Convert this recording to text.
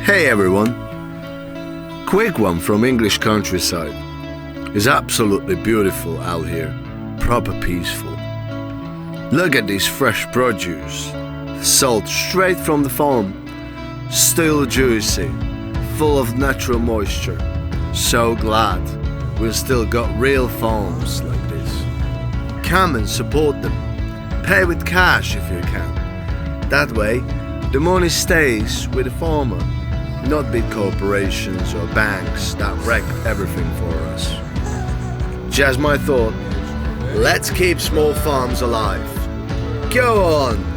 Hey everyone, quick one from English countryside. It's absolutely beautiful out here, proper peaceful. Look at this fresh produce, sold straight from the farm, still juicy, full of natural moisture. So glad we've still got real farms like this. Come and support them. Pay with cash if you can. That way, the money stays with the farmer, not big corporations or banks that wreck everything for us. Just my thought. Let's keep small farms alive. Go on!